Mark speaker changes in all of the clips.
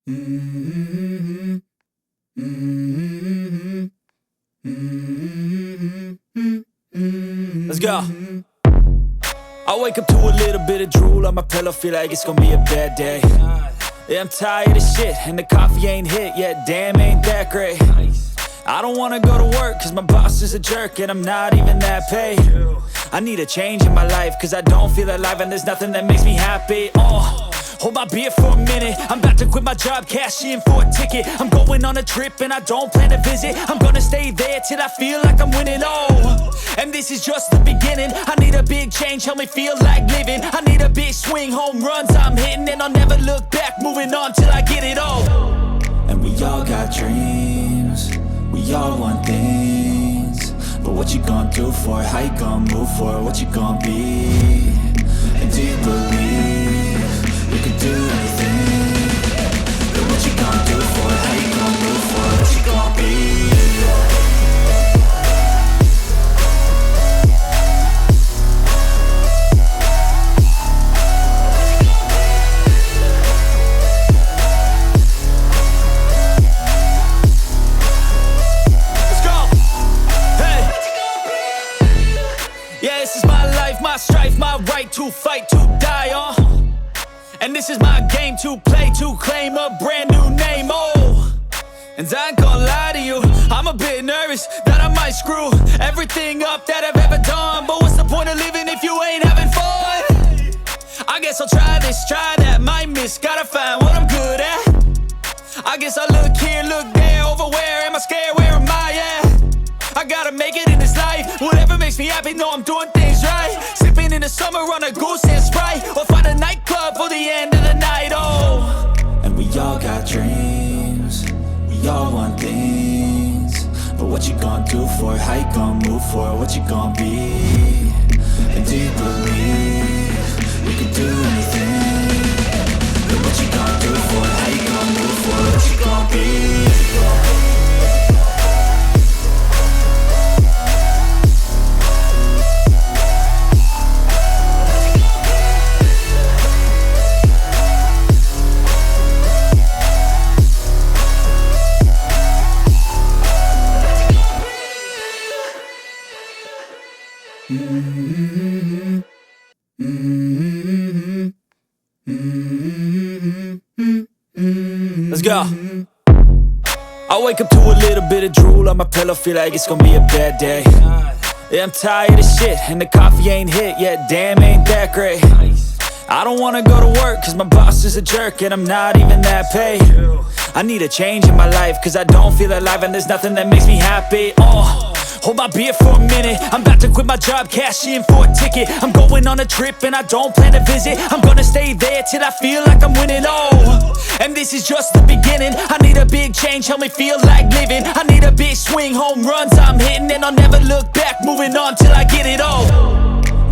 Speaker 1: Mm-hmm. Mm-hmm. Mm-hmm. Let's go. I wake up to a little bit of drool on my pillow, feel like it's gonna be a bad day. Yeah, I'm tired of shit, and the coffee ain't hit yet, damn, ain't that great. I don't wanna go to work, cause my boss is a jerk, and I'm not even that paid. I need a change in my life, cause I don't feel alive, and there's nothing that makes me happy. Hold my beer for a minute, I'm about to quit my job, cash in for a ticket. I'm going on a trip and I don't plan to visit. I'm gonna stay there till I feel like I'm winning, and this is just the beginning. I need a big change, help me feel like living. I need a big swing, home runs I'm hitting, and I'll never look back, moving on till I get it all. And we all got dreams, we all want things, but what you gonna do for it? How you gonna move for it? What you gonna be? And do you believe you can do anything? But what you gonna do for it? How you gonna move for it? What you gonna be? Let's go! Hey! Yeah, this is my life, my strife, my right to fight, to die, and this is my game to play, to claim a brand new name, and I ain't gonna lie to you, I'm a bit nervous that I might screw everything up that I've ever done. But what's the point of living if you ain't having fun? I guess I'll try this, try that, might miss, gotta find what I'm good at. I guess I look here, look there, over where am I scared, where am I at? I gotta make it in this life, whatever makes me happy, know I'm doing things right. Sipping in the summer on a goose and Sprite, or find a nightclub for the end of the night, and we all got dreams, we all want things, but what you gonna do for it? How you gonna move for it? What you gonna be? And do you believe you can do anything? But what you gonna do for it? How you gonna move for it? What you gonna be? Mm-hmm. Mm-hmm. Mm-hmm. Let's go. I wake up to a little bit of drool on my pillow, feel like it's gonna be a bad day. Yeah, I'm tired of shit, and the coffee ain't hit yet, damn, ain't that great. I don't wanna go to work, cause my boss is a jerk, and I'm not even that paid. I need a change in my life, cause I don't feel alive, and there's nothing that makes me happy. Hold my beer for a minute, I'm about to quit my job, cash in for a ticket. I'm going on a trip and I don't plan to visit. I'm gonna stay there till I feel like I'm winning, and this is just the beginning. I need a big change, help me feel like living. I need a big swing, home runs I'm hitting, and I'll never look back, moving on till I get it all.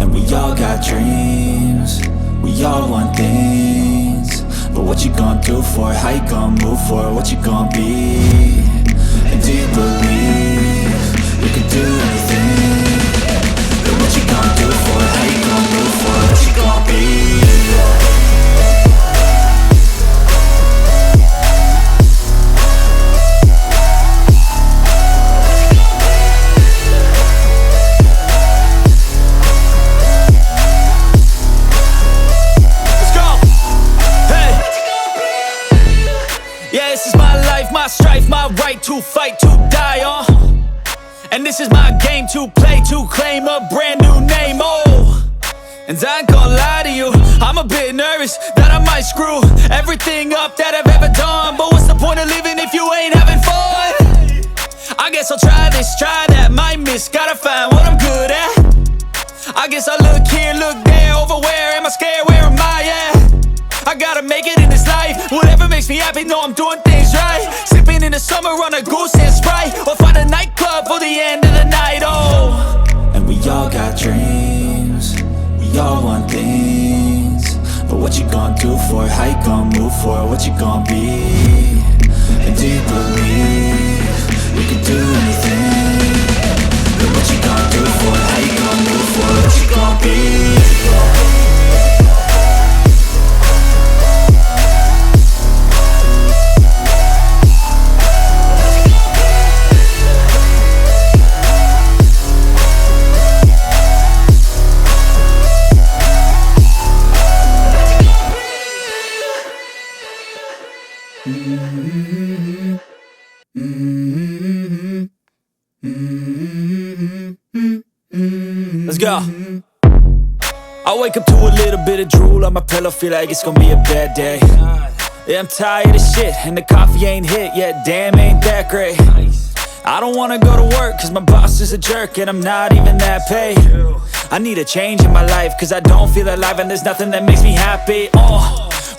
Speaker 1: And we all got dreams, we all want things, but what you gonna do for it? How you gonna move for it? What you gonna be? And do you believe you can do anything? But what you gonna do for it? How you gonna move for it? What you gonna be? Let's go! Hey! Yeah, this is my life, my strife, my right to fight, to die, and this is my game to play, to claim a brand new name, and I ain't gonna lie to you, I'm a bit nervous that I might screw everything up that I've ever done. But what's the point of living if you ain't having fun? I guess I'll try this, try that, might miss, gotta find what I'm good at. I guess I look here, look there, over where am I scared, where am I at? I gotta make it in this life, whatever makes me happy, know I'm doing things right. Sipping in the summer on a goose and Sprite, or find a nightclub for the end of the night, and we all got dreams, we all want things, but what you gonna do for it? How you gonna move for it? What you gonna be? And do you believe you can do anything? But what you gonna do for it? How you gonna move for it? What you gonna be? Let's go. I wake up to a little bit of drool on my pillow, feel like it's gonna be a bad day. Yeah, I'm tired of shit, and the coffee ain't hit yet, damn, ain't that great. I don't wanna go to work, cause my boss is a jerk, and I'm not even that paid. I need a change in my life, cause I don't feel alive, and there's nothing that makes me happy.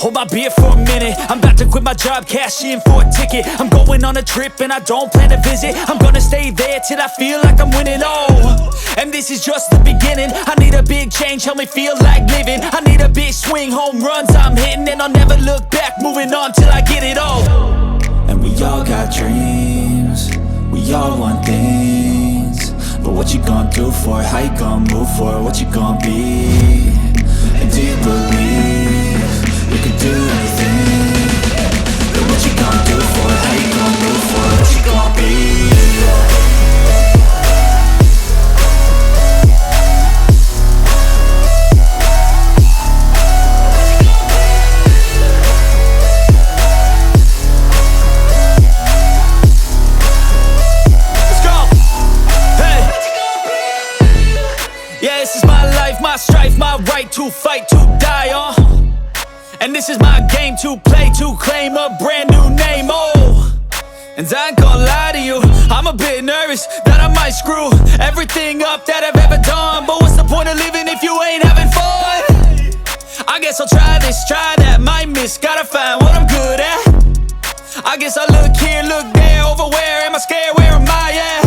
Speaker 1: Hold my beer for a minute, I'm about to quit my job, cash in for a ticket. I'm going on a trip and I don't plan to visit. I'm gonna stay there till I feel like I'm winning, and this is just the beginning. I need a big change, help me feel like living. I need a big swing, home runs I'm hitting, and I'll never look back, moving on till I get it all. And we all got dreams, we all want things, but what you gonna do for it? How you gonna move for it? What you gonna be? And do you believe you can do anything? But what you gonna do for it? How you gonna move for it? What you gonna be? Let's go! Hey! Yeah, this is my life, my strife, my right to fight, to die, and this is my game to play, to claim a brand new name, and I ain't gonna lie to you, I'm a bit nervous that I might screw everything up that I've ever done. But what's the point of living if you ain't having fun? I guess I'll try this, try that, might miss, gotta find what I'm good at. I guess I look here, look there, over where am I scared, where am I at?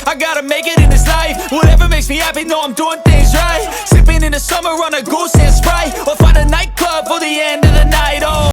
Speaker 1: I gotta make it in this life, whatever makes me happy, know I'm doing things right. Sipping in the summer on a goose and Sprite, or find a nightclub for the end of the night,